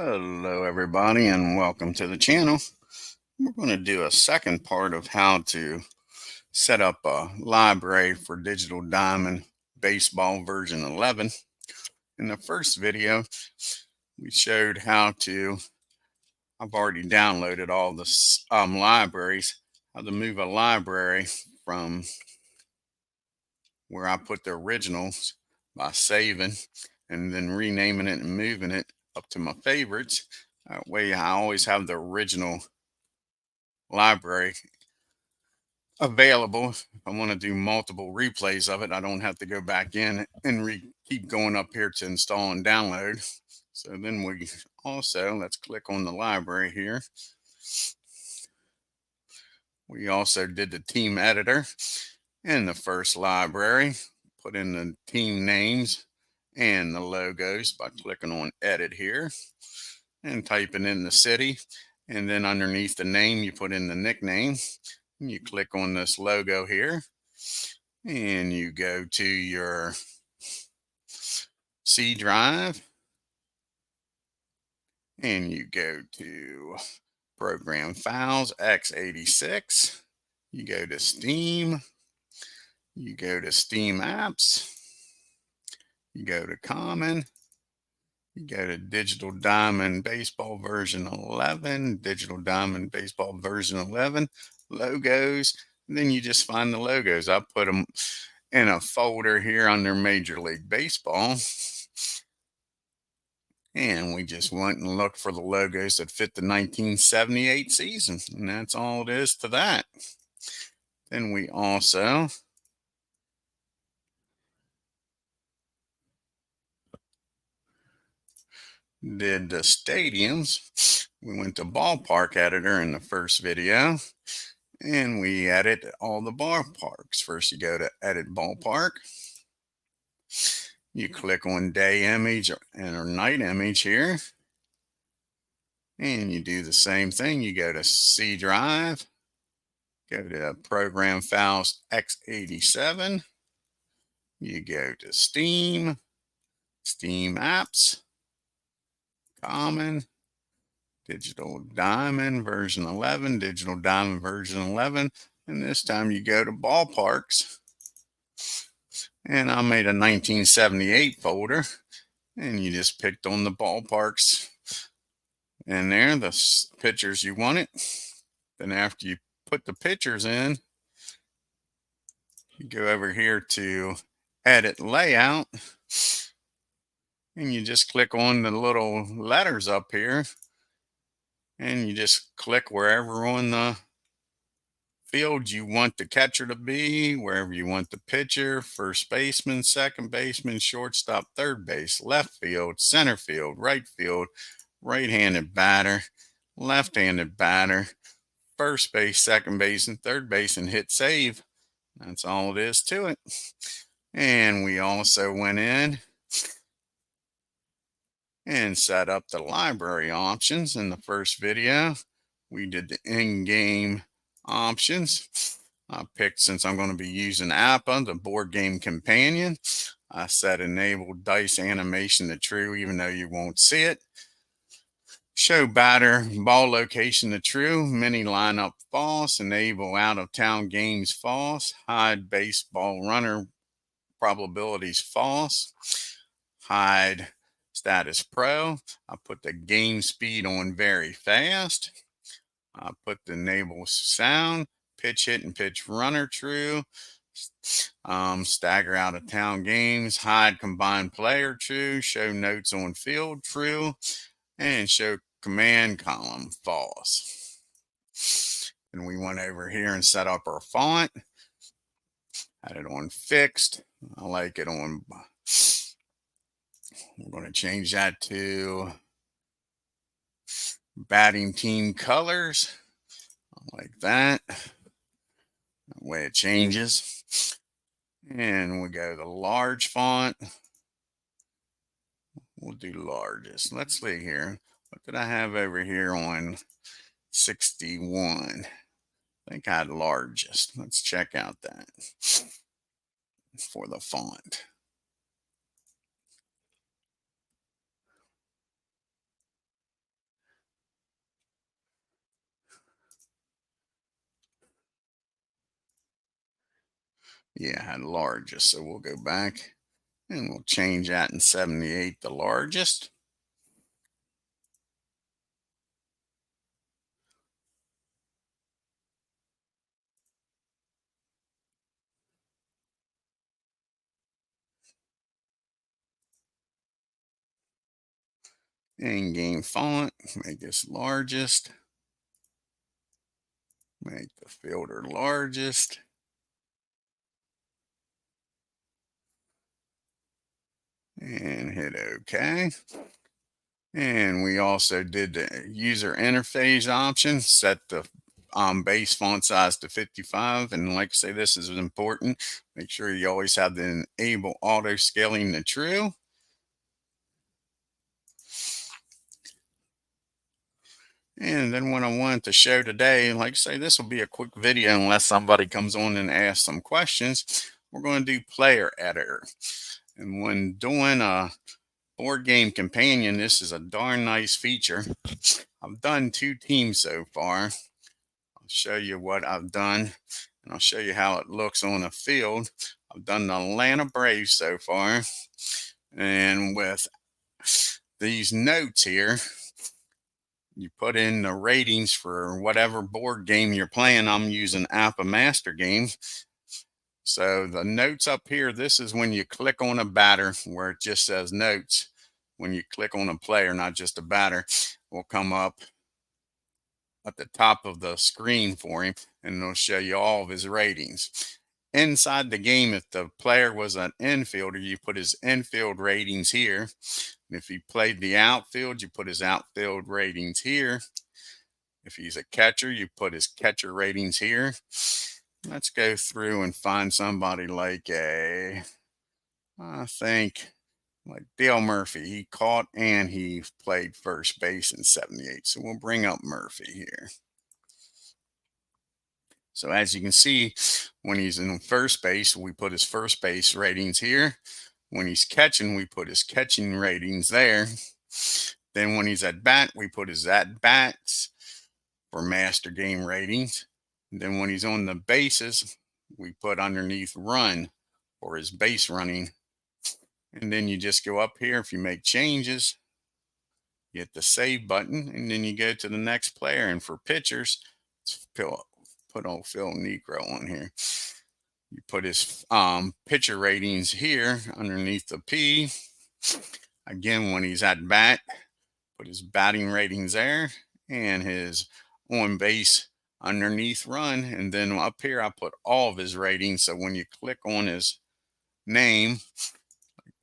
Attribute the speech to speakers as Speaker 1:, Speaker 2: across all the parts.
Speaker 1: Hello everybody and welcome to the channel. We're going to do a second part of how to set up a library for Digital Diamond Baseball version 11. In the first video we showed how to, I've already downloaded all the libraries, how to move a library from where I put the originals by saving and then renaming it and moving it up to my favorites. That way I always have the original library available. If I want to do multiple replays of it, I don't have to go back in and keep going up here to install and download. So then we also, let's click on the library here. We also did the team editor in the first library, put in the team names and the logos by clicking on edit here and typing in the city, and then underneath the name you put in the nickname. You click on this logo here and you go to your C drive and you go to program files x86. You go to Steam, you go to Steam apps, you go to common, you go to Digital Diamond Baseball version 11, Digital Diamond Baseball version 11, logos, and then you just find the logos. I put them in a folder here under Major League Baseball. And we just went and looked for the logos that fit the 1978 season. And that's all it is to that. Then we also did the stadiums. We went to ballpark editor in the first video. And we edit all the ballparks. First you go to edit ballpark. You click on day image or night image here. And you do the same thing. You go to C drive. Go to program files x87. You go to Steam, Steam apps, common, Digital Diamond version 11, Digital Diamond version 11. And this time you go to ballparks. And I made a 1978 folder. And you just picked on the ballparks in there, the pictures you wanted. Then after you put the pictures in, you go over here to edit layout, and you just click on the little letters up here, and you just click wherever on the field you want the catcher to be, wherever you want the pitcher, first baseman, second baseman, shortstop, third base, left field, center field, right-handed batter, left-handed batter, first base, second base, and third base, and hit save. That's all it is to it. And we also went in and set up the library options in the first video. We did the in-game options. I picked, since I'm going to be using Apba, the board game companion, I set enable dice animation to true, even though you won't see it. Show batter ball location to true, mini lineup false, enable out of town games false, hide baseball runner probabilities false, hide status pro. I put the game speed on very fast. I put the enable sound, pitch hit and pitch runner true, stagger out of town games, hide combined player true, show notes on field true, and show command column false. And we went over here and set up our font. Had it on fixed. I like it on, we're going to change that to batting team colors. Like that. That way it changes. And we go to large font. We'll do largest. Let's see here. What did I have over here on 61? I think I had largest. Let's check out that for the font. Yeah, I had largest. So we'll go back and we'll change that in 78, the largest. In game font, make this largest. Make the filter largest. And hit OK. And we also did the user interface option, set the base font size to 55. And like I say, this is important. Make sure you always have the enable auto scaling to true. And then what I wanted to show today, like I say, this will be a quick video unless somebody comes on and asks some questions. We're going to do player editor. And when doing a board game companion, this is a darn nice feature. I've done 2 teams so far. I'll show you what I've done, and I'll show you how it looks on a field. I've done the Atlanta Braves so far, and with these notes here, you put in the ratings for whatever board game you're playing. I'm using Apba Master Game. So the notes up here, this is when you click on a batter where it just says notes. When you click on a player, not just a batter, will come up at the top of the screen for him, and it'll show you all of his ratings. Inside the game, if the player was an infielder, you put his infield ratings here. And if he played the outfield, you put his outfield ratings here. If he's a catcher, you put his catcher ratings here. Let's go through and find somebody like I think like Dale Murphy. He caught and he played first base in 78. So we'll bring up Murphy here. So as you can see, when he's in first base, we put his first base ratings here. When he's catching, we put his catching ratings there. Then when he's at bat, we put his at bats for master game ratings. And then when he's on the bases, we put underneath run for his base running. And then you just go up here. If you make changes, you hit the save button, and then you go to the next player. And for pitchers, put old Phil Negro on here. You put his pitcher ratings here underneath the P. Again, when he's at bat, put his batting ratings there and his on base underneath run. And then up here, I put all of his ratings. So when you click on his name,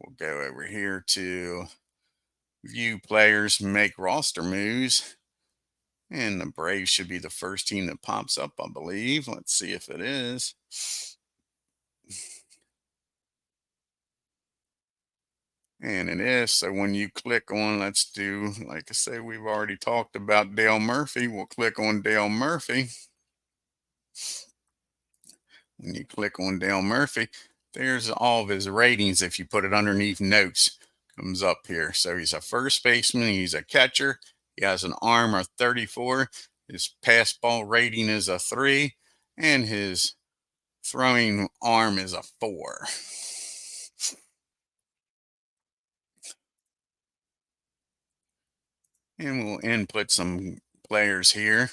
Speaker 1: we'll go over here to view players, make roster moves. And the Braves should be the first team that pops up, I believe. Let's see if it is. And it is. So when you click on, let's do, like I say, we've already talked about Dale Murphy. We'll click on Dale Murphy. When you click on Dale Murphy, there's all of his ratings. If you put it underneath notes, comes up here. So he's a first baseman. He's a catcher. He has an arm of 34. His pass ball rating is a 3. And his throwing arm is a 4. And we'll input some players here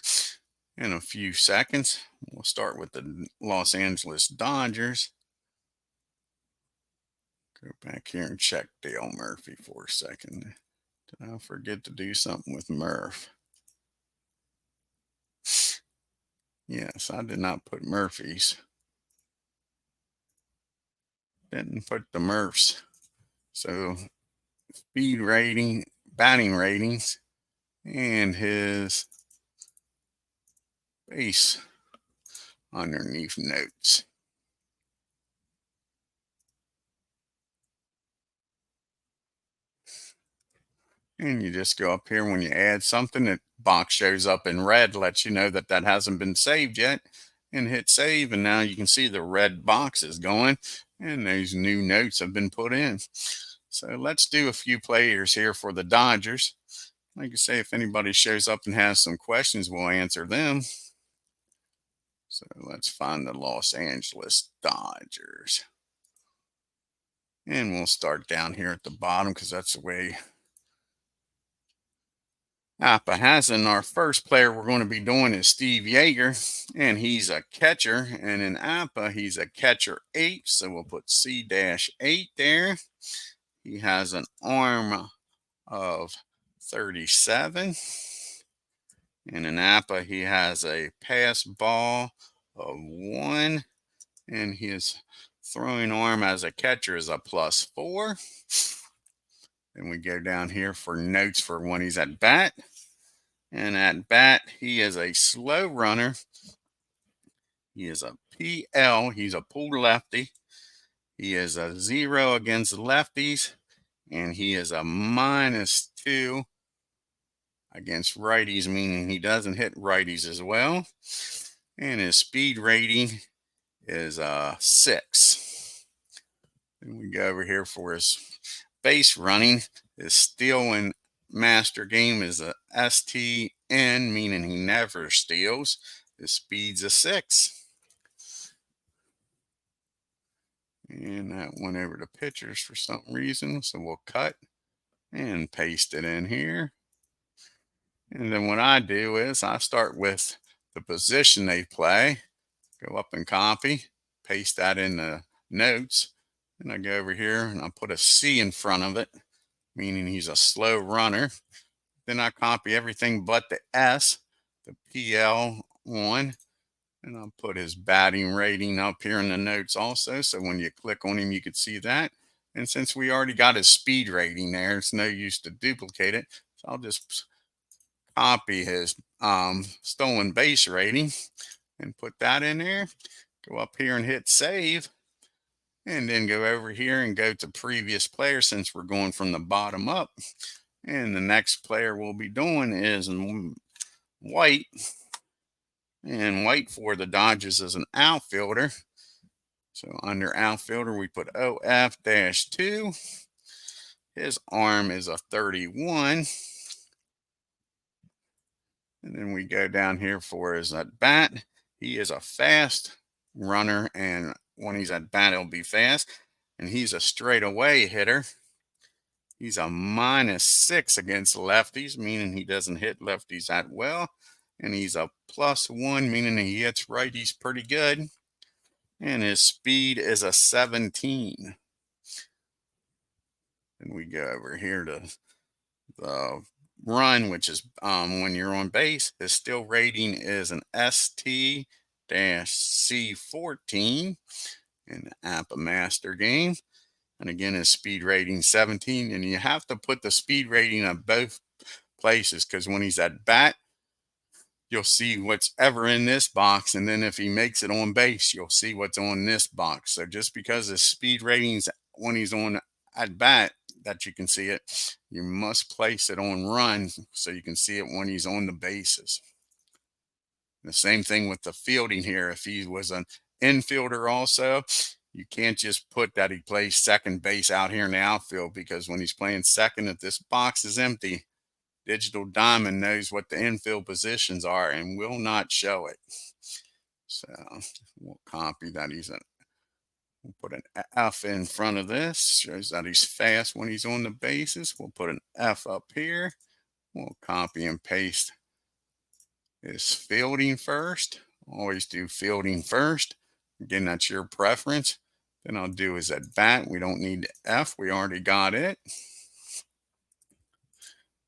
Speaker 1: in a few seconds. We'll start with the Los Angeles Dodgers. Go back here and check Dale Murphy for a second. Did I forget to do something with Murph? Yes, I did not put Murphy's. Didn't put the Murphs. So speed rating, batting ratings, and his base underneath notes. And you just go up here when you add something, that box shows up in red, lets you know that that hasn't been saved yet, and hit save. And now you can see the red box is going and those new notes have been put in. So let's do a few players here for the Dodgers. Like I say, if anybody shows up and has some questions, we'll answer them. So let's find the Los Angeles Dodgers. And we'll start down here at the bottom because that's the way Apba has it. And our first player we're going to be doing is Steve Yeager, and he's a catcher. And in Apba, he's a catcher 8, so we'll put C-8 there. He has an arm of 37. And in Apba, he has a pass ball of 1, and his throwing arm as a catcher is a +4. Then we go down here for notes for when he's at bat. And at bat, he is a slow runner. He is a PL. He's a pulled lefty. He is a 0 against lefties. And he is a -2 against righties, meaning he doesn't hit righties as well. And his speed rating is 6. Then we go over here for his base running. His steal and master game is a STN, meaning he never steals. His speed's a 6. And that went over to pitchers for some reason, so we'll cut and paste it in here. And then what I do is I start with the position they play, go up and copy, paste that in the notes, and I go over here and I put a C in front of it, meaning he's a slow runner. Then I copy everything but the S, the PL1, and I'll put his batting rating up here in the notes also, so when you click on him you can see that. And since we already got his speed rating there, it's no use to duplicate it, so I'll just copy his stolen base rating and put that in there. Go up here and hit save, and then go over here and go to previous player since we're going from the bottom up. And the next player we'll be doing is White. And White for the Dodgers is an outfielder. So under outfielder, we put OF-2. His arm is a 31. And then we go down here for his at bat. He is a fast runner, and when he's at bat, he'll be fast. And he's a straightaway hitter. He's a -6 against lefties, meaning he doesn't hit lefties that well. And he's a +1, meaning he hits righties pretty good. And his speed is a 17. And we go over here to the run, which is when you're on base. His steal rating is an ST-C14 in the Apba Master game. And again, his speed rating 17. And you have to put the speed rating of both places, because when he's at bat, you'll see what's ever in this box, and then if he makes it on base, you'll see what's on this box. So just because his speed ratings when he's on at bat that you can see it, you must place it on run so you can see it when he's on the bases. The same thing with the fielding here. If he was an infielder also, you can't just put that he plays second base out here in the outfield, because when he's playing second, if this box is empty, Digital Diamond knows what the infield positions are and will not show it. So we'll copy that. We'll put an F in front of this. Shows that he's fast when he's on the bases. We'll put an F up here. We'll copy and paste his fielding first. Always do fielding first. Again, that's your preference. Then I'll do his at bat. We don't need the F. We already got it.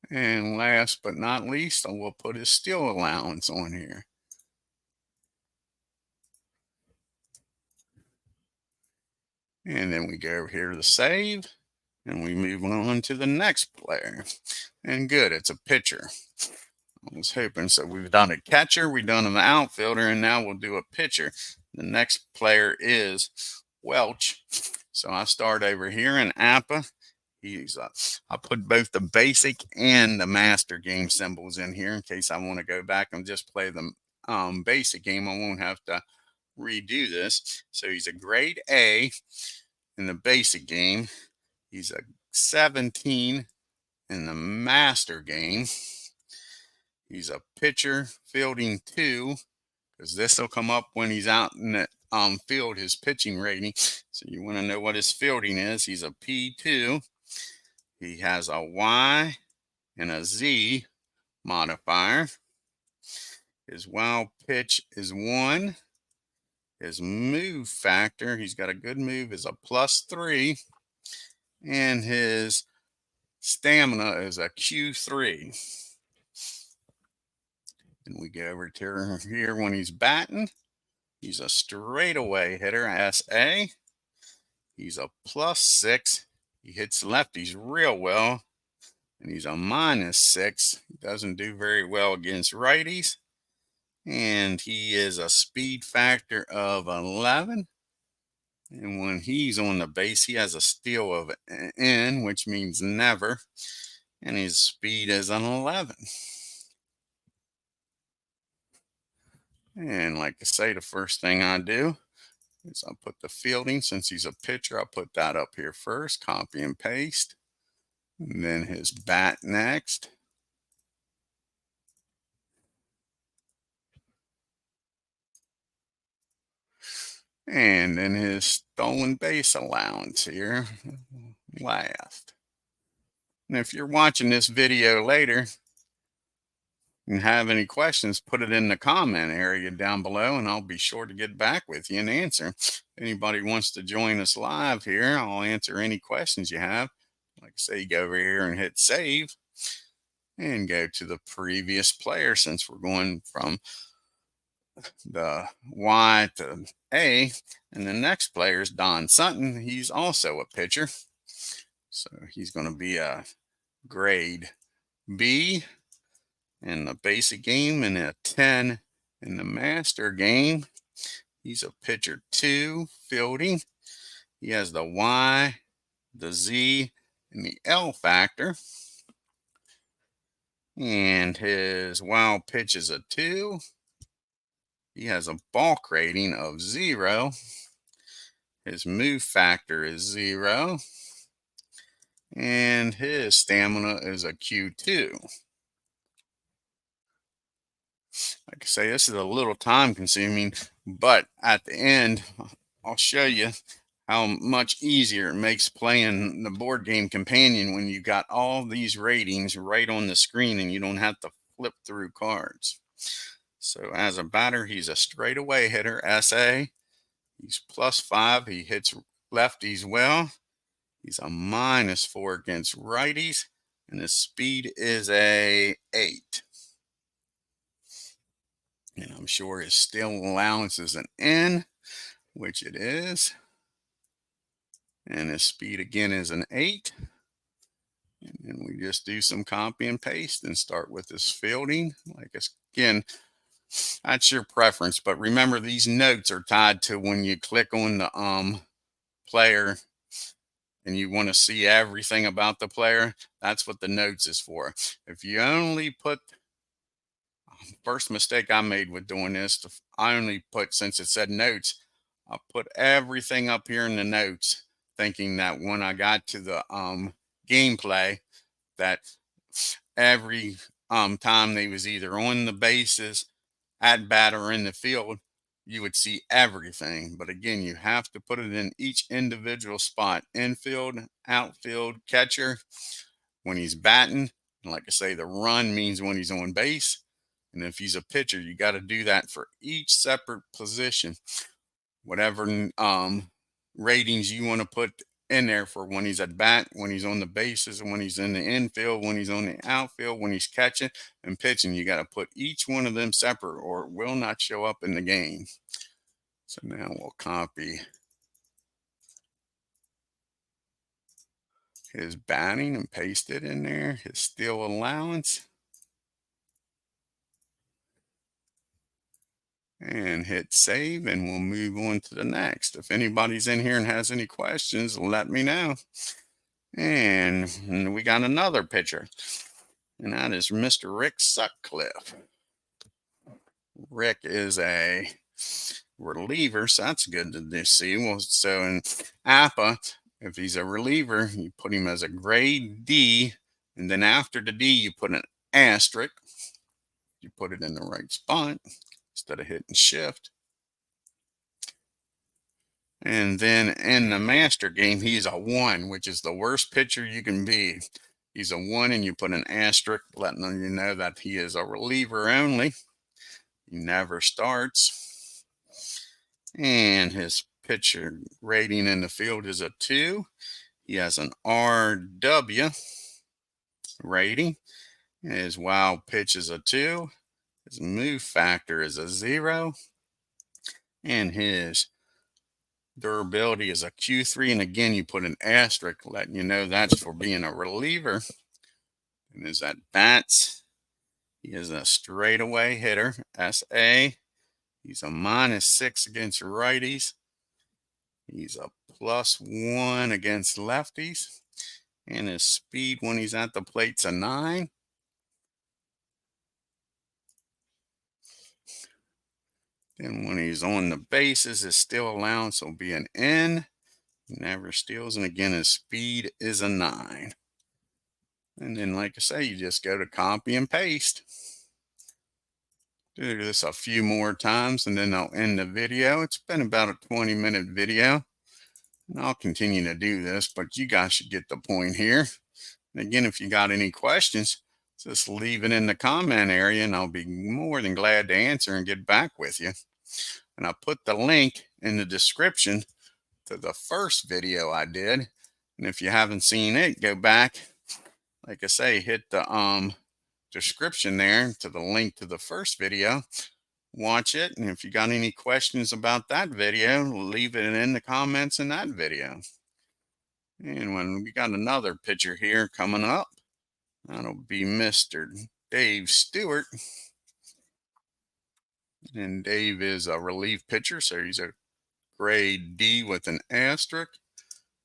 Speaker 1: And last but not least, I will put his steal allowance on here. And then we go over here to save, and we move on to the next player. And good, it's a pitcher. I was hoping. So we've done a catcher, we've done an outfielder, and now we'll do a pitcher. The next player is Welch. So I start over here in Apba. I put both the basic and the master game symbols in here in case I want to go back and just play the basic game. I won't have to redo this. So he's a grade A in the basic game. He's a 17 in the master game. He's a pitcher, fielding 2, because this will come up when he's out in the field, his pitching rating. So you want to know what his fielding is. He's a P2. He has a Y and a Z modifier. His wild pitch is 1. His move factor, he's got a good move, is a +3. And his stamina is a Q3. And we go over to here when he's batting. He's a straightaway hitter, SA. He's a +6. He hits lefties real well. And he's a -6. He doesn't do very well against righties. And he is a speed factor of 11. And when he's on the base, he has a steal of N, which means never. And his speed is an 11. And like I say, the first thing I do is I'll put the fielding. Since he's a pitcher, I'll put that up here first, copy and paste. And then his bat next. And then his stolen base allowance here last. And if you're watching this video later and have any questions, put it in the comment area down below and I'll be sure to get back with you and answer. If anybody wants to join us live here, I'll answer any questions you have. Like I say, you go over here and hit save and go to the previous player, since we're going from the Y to A. And the next player is Don Sutton. He's also a pitcher. So he's going to be a grade B in the basic game and a 10 in the master game. He's a pitcher 2, fielding. He has the Y, the Z, and the L factor. And his wild pitch is a 2. He has a balk rating of 0. His move factor is 0. And his stamina is a Q2. Like I say, this is a little time consuming, but at the end, I'll show you how much easier it makes playing the board game companion when you got all these ratings right on the screen and you don't have to flip through cards. So as a batter, he's a straightaway hitter, SA. He's +5. He hits lefties well. He's a -4 against righties, and his speed is a 8. And I'm sure his steal allowance is an N, which it is. And his speed again is an 8. And then we just do some copy and paste and start with his fielding. Like again, that's your preference, but remember these notes are tied to when you click on the player and you want to see everything about the player. That's what the notes is for. If you only put, first mistake I made with doing this, I only put, since it said notes, I put everything up here in the notes, thinking that when I got to the gameplay, that every time they was either on the bases, at bat, or in the field, you would see everything. But again, you have to put it in each individual spot: infield, outfield, catcher, when he's batting. And like I say, the run means when he's on base. And if he's a pitcher, you got to do that for each separate position. Whatever ratings you want to put in there for when he's at bat, when he's on the bases, when he's in the infield, when he's on the outfield, when he's catching and pitching, you got to put each one of them separate or it will not show up in the game. So now we'll copy his batting and paste it in there, his steal allowance, and hit save, and we'll move on to the next. If anybody's in here and has any questions, let me know. And we got another pitcher, and that is Mr. Rick Sutcliffe. Rick is a reliever, so that's good to see. Well, so in Apba, if he's a reliever, you put him as a grade D, and then after the D, you put an asterisk. You put it in the right spot. instead of hitting shift. And then in the master game, he's a 1, which is the worst pitcher you can be. He's a 1, and you put an asterisk letting you know that he is a reliever only. He never starts. And his pitcher rating in the field is a 2. He has an RW rating. His wild pitch is a 2. His move factor is a 0. And his durability is a Q3. And again, you put an asterisk letting you know that's for being a reliever. And his at bats, he is a straightaway hitter, SA. He's a -6 against righties. He's a +1 against lefties. And his speed when he's at the plate's a 9. Then when he's on the bases, his steal allowance will be an N. He never steals. And again, his speed is a 9. And then, like I say, you just go to copy and paste. Do this a few more times, and then I'll end the video. It's been about a 20-minute video. And I'll continue to do this, but you guys should get the point here. And again, if you got any questions, just leave it in the comment area, and I'll be more than glad to answer and get back with you. And I put the link in the description to the first video I did. And if you haven't seen it, go back. Like I say, hit the description there to the link to the first video. Watch it. And if you got any questions about that video, leave it in the comments in that video. And when we got another pitcher here coming up, that'll be Mr. Dave Stewart. And Dave is a relief pitcher, so he's a grade D with an asterisk.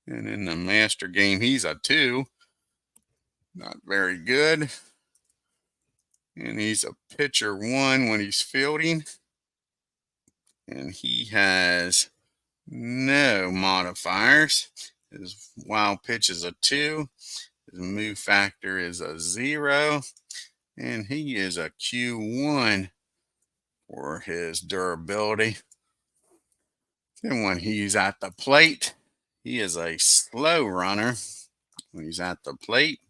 Speaker 1: And in the master game, he's a 2. Not very good. And he's a pitcher 1 when he's fielding. And he has no modifiers. His wild pitch is a 2. His move factor is a 0. And he is a Q1 for his durability. Then when he's at the plate, he is a slow runner. When he's at the plate,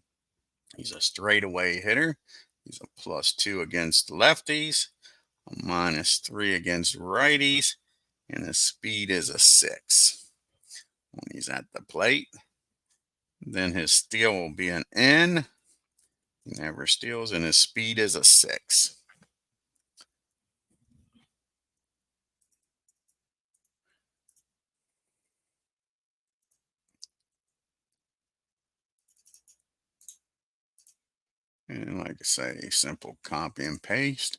Speaker 1: he's a straightaway hitter. He's a +2 against lefties, a -3 against righties, and his speed is a 6 when he's at the plate. Then his steal will be an N. He never steals, and his speed is a 6. And like I say, simple copy and paste.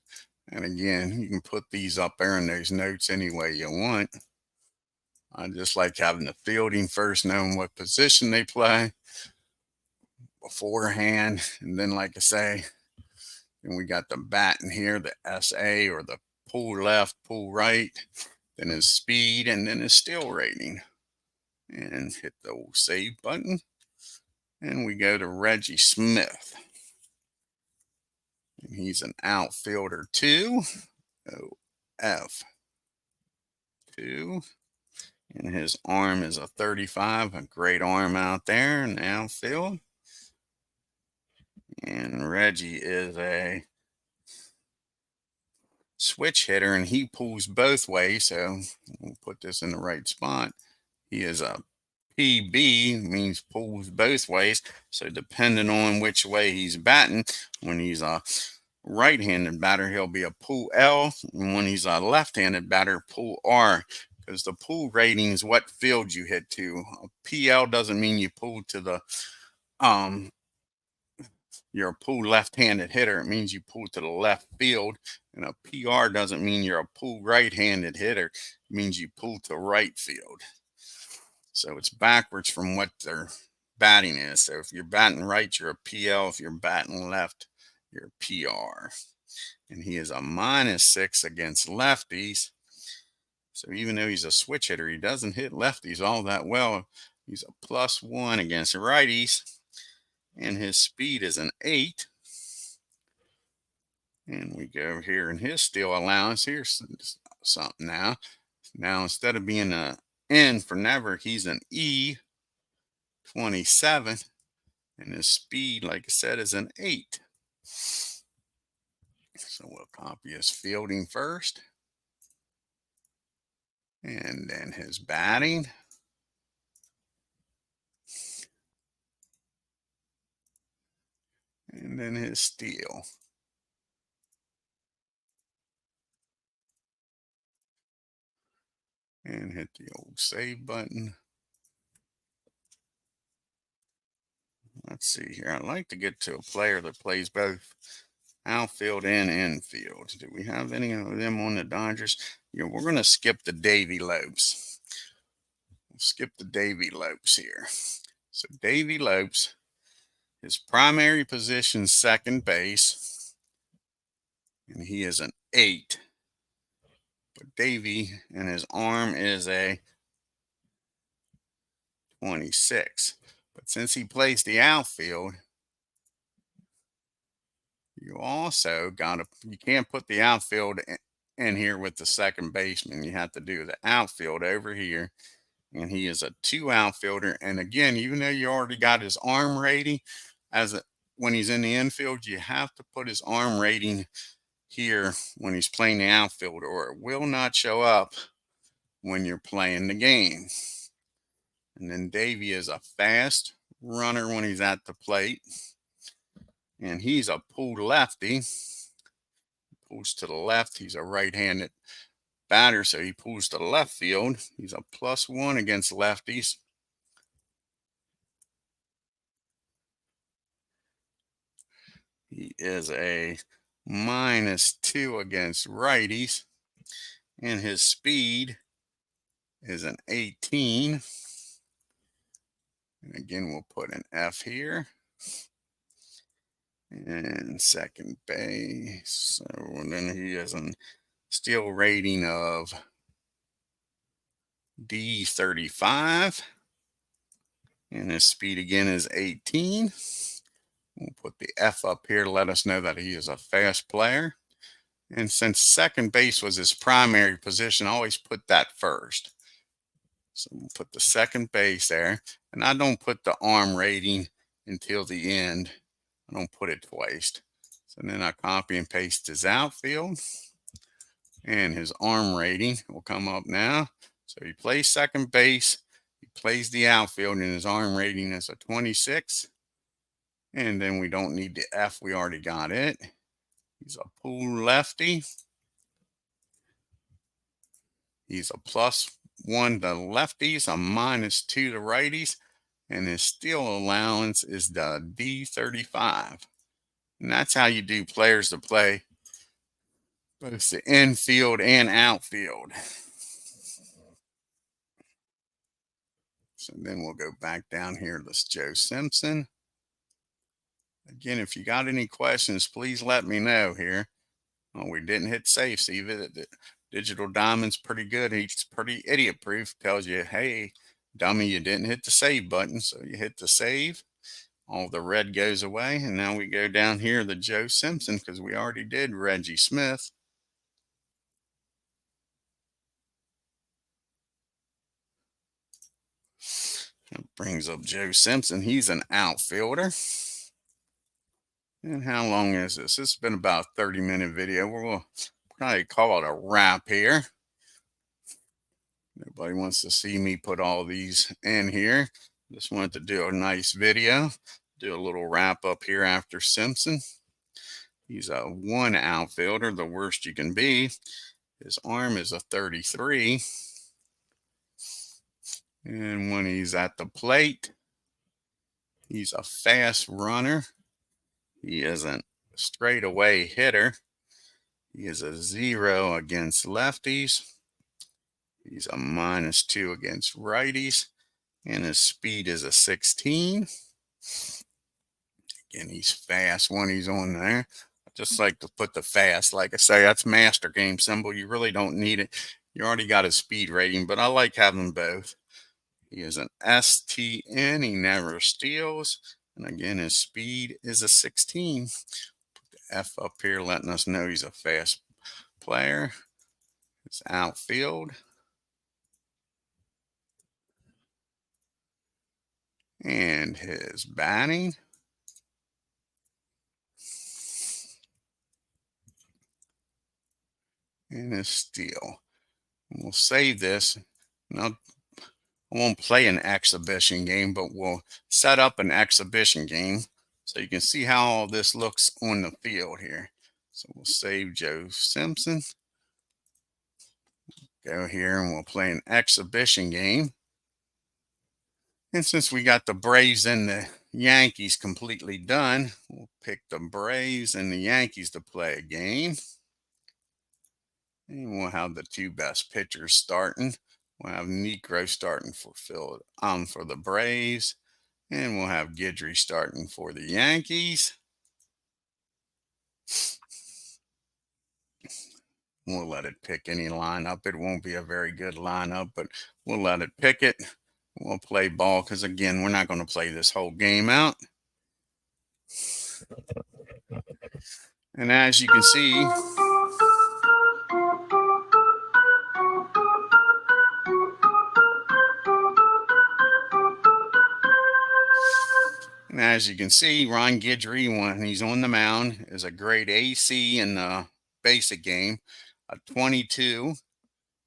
Speaker 1: And again, you can put these up there in those notes any way you want. I just like having the fielding first, knowing what position they play beforehand. And then, like I say, and we got the batting here, the SA or the pull left, pull right, then his speed, and then his steal rating. And hit the old save button. And we go to Reggie Smith. And he's an outfielder 2, OF 2. And his arm is a 35, a great arm out there in the outfield. And Reggie is a switch hitter, and he pulls both ways. So we'll put this in the right spot. He is a PB, means pulls both ways. So depending on which way he's batting, when he's a right-handed batter, he'll be a pull L. And when he's a left-handed batter, pull R. Because the pull rating is what field you hit to. A PL doesn't mean you pull to the you're a pull left-handed hitter. It means you pull to the left field. And a PR doesn't mean you're a pull right-handed hitter. It means you pull to right field. So it's backwards from what their batting is. So if you're batting right, you're a PL. If you're batting left, you're a PR. And he is a -6 against lefties. So even though he's a switch hitter, he doesn't hit lefties all that well. He's a +1 against righties. And his speed is an 8. And we go here in his steal allowance. Here's something now. Now, instead of being a N for never, he's an E 27. And his speed, like I said, is an 8. So we'll copy his fielding first. And then his batting. And then his steal. And hit the old save button. Let's see here. I'd like to get to a player that plays both outfield and infield. Do we have any of them on the Dodgers? Yeah, we're going to skip the Davy Lopes. We'll skip the Davy Lopes here. So Davy Lopes, his primary position, second base, and he is an 8. But Davy and his arm is a 26. But since he plays the outfield, you also you can't put the outfield in here with the second baseman. You have to do the outfield over here. And he is a 2 outfielder. And again, even though you already got his arm rating when he's in the infield, you have to put his arm rating here when he's playing the outfield, or it will not show up when you're playing the game. And then Davy is a fast runner when he's at the plate. And he's a pulled lefty. Pulls to the left. He's a right-handed batter, so he pulls to the left field. He's a +1 against lefties. He is a -2 against righties. And his speed is an 18. And again, we'll put an F here. And second base. So then he has a steal rating of D35. And his speed again is 18. We'll put the F up here to let us know that he is a fast player. And since second base was his primary position, I always put that first. So we'll put the second base there. And I don't put the arm rating until the end. I don't put it twice. So then I copy and paste his outfield. And his arm rating will come up now. So he plays second base. He plays the outfield, and his arm rating is a 26. And then we don't need the F. We already got it. He's a pull lefty. He's a +1 to lefties, a -2 to righties. And his steal allowance is the D35. And that's how you do players to play both the infield and outfield. So then we'll go back down here to Joe Simpson. Again, if you got any questions, please let me know here. Oh, we didn't hit save. See, the Digital Diamond's pretty good. He's pretty idiot proof. Tells you, hey, dummy, you didn't hit the save button. So you hit the save. All the red goes away. And now we go down here to Joe Simpson because we already did Reggie Smith. That brings up Joe Simpson. He's an outfielder. And how long is this? This has been about a 30-minute video. We'll probably call it a wrap here. Nobody wants to see me put all these in here. Just wanted to do a nice video. Do a little wrap up here after Simpson. He's a 1 outfielder, the worst you can be. His arm is a 33. And when he's at the plate, he's a fast runner. He isn't a straightaway hitter. He is a 0 against lefties. He's a -2 against righties. And his speed is a 16. Again, he's fast when he's on there. I just like to put the fast. Like I say, that's master game symbol. You really don't need it. You already got his speed rating, but I like having both. He is an STN. He never steals. And again, his speed is a 16. Put F up here letting us know he's a fast player. It's outfield. And his batting. And his steal. We'll save this. Now, I won't play an exhibition game, but we'll set up an exhibition game so you can see how all this looks on the field here. So we'll save Joe Simpson. Go here and we'll play an exhibition game. And since we got the Braves and the Yankees completely done, we'll pick the Braves and the Yankees to play a game. And we'll have the two best pitchers starting. We'll have Negro starting for the Braves. And we'll have Guidry starting for the Yankees. We'll let it pick any lineup. It won't be a very good lineup, but we'll let it pick it. We'll play ball because, again, we're not going to play this whole game out. And as you can see, Ron Guidry, when he's on the mound, is a grade AC in the basic game, a 22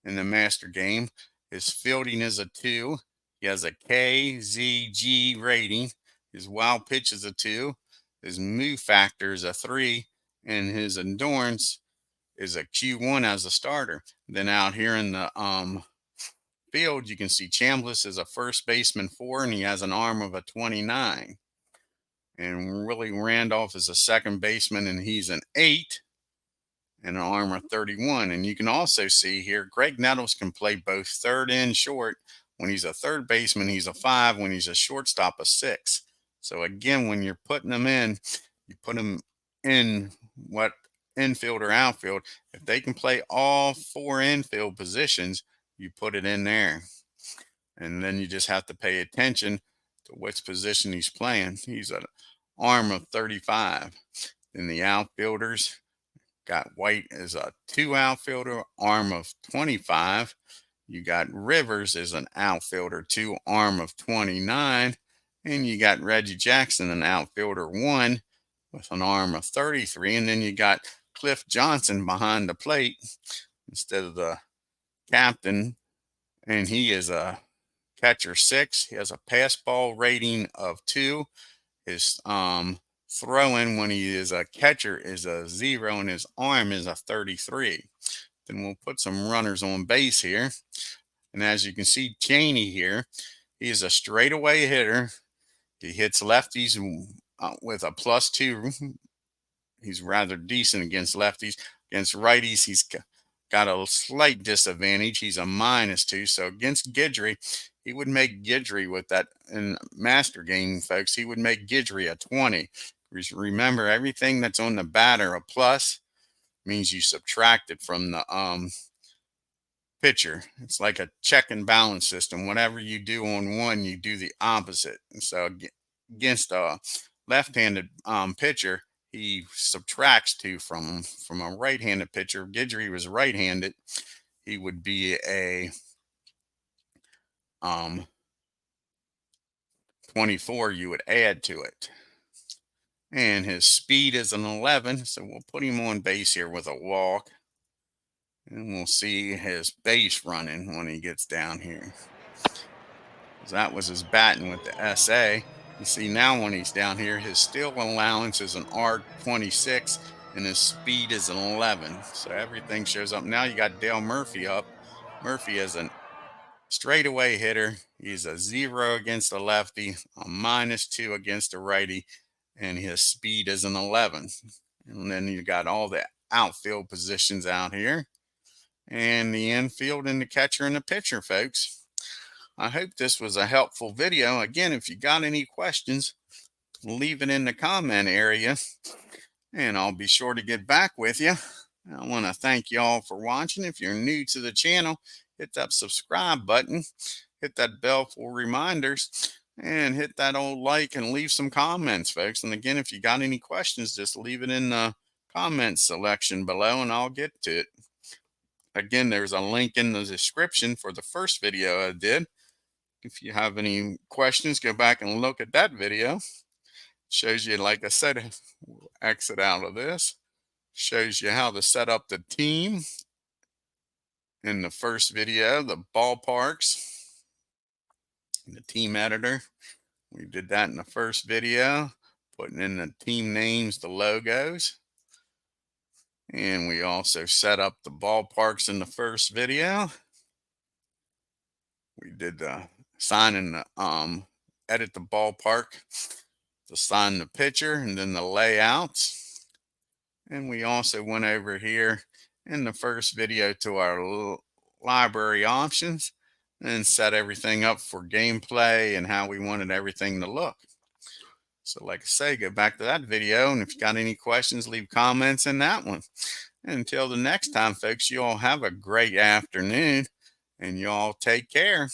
Speaker 1: in the master game. His fielding is a 2. He has a KZG rating. His wild pitch is a 2. His move factor is a 3. And his endurance is a Q1 as a starter. Then out here in the field, you can see Chambliss is a first baseman 4, and he has an arm of a 29. And Willie Randolph is a second baseman, and he's an 8 and an arm of 31. And you can also see here, Greg Nettles can play both third and short. When he's a third baseman, he's a 5. When he's a shortstop, a 6. So again, when you're putting them in, you put them in what infield or outfield. If they can play all 4 infield positions, you put it in there. And then you just have to pay attention to which position he's playing. He's an arm of 35. Then the outfielders got White as a 2 outfielder, arm of 25. You got Rivers as an outfielder 2, arm of 29. And you got Reggie Jackson, an outfielder 1 with an arm of 33. And then you got Cliff Johnson behind the plate instead of the captain. And he is a catcher 6. He has a pass ball rating of 2. His throw-in when he is a catcher is a 0, and his arm is a 33. Then we'll put some runners on base here. And as you can see, Cheney here, he is a straightaway hitter. He hits lefties with a +2. He's rather decent against lefties. Against righties, he's got a slight disadvantage. He's a -2. So against Guidry, he would make Guidry with that in master game, folks. He would make Guidry a 20. Remember, everything that's on the batter, a plus, means you subtract it from the pitcher. It's like a check and balance system. Whatever you do on one, you do the opposite. And so against a left-handed pitcher, he subtracts 2 from a right-handed pitcher. If Guidry was right-handed, he would be a 24. You would add to it. And his speed is an 11, so we'll put him on base here with a walk. And we'll see his base running when he gets down here. That was his batting with the SA. You see now when he's down here, his steal allowance is an R26, and his speed is an 11. So everything shows up. Now you got Dale Murphy up. Murphy is a straightaway hitter. He's a 0 against the lefty, a -2 against the righty, and his speed is an 11. And then you got all the outfield positions out here, and the infield and the catcher and the pitcher, folks. I hope this was a helpful video. Again, if you got any questions, leave it in the comment area, and I'll be sure to get back with you. I want to thank you all for watching. If you're new to the channel, hit that subscribe button, hit that bell for reminders, and hit that old like and leave some comments, folks. And again, if you got any questions, just leave it in the comment selection below and I'll get to it. Again, there's a link in the description for the first video I did. If you have any questions, go back and look at that video. Shows you, like I said, we'll exit out of this. Shows you how to set up the team in the first video, the ballparks, the team editor. We did that in the first video, putting in the team names, the logos. And we also set up the ballparks in the first video. We did the sign and edit the ballpark to sign the picture and then the layouts. And we also went over here in the first video to our library options and set everything up for gameplay and how we wanted everything to look. So like I say, go back to that video, and if you got any questions, leave comments in that one. And until the next time, folks, you all have a great afternoon, and you all take care.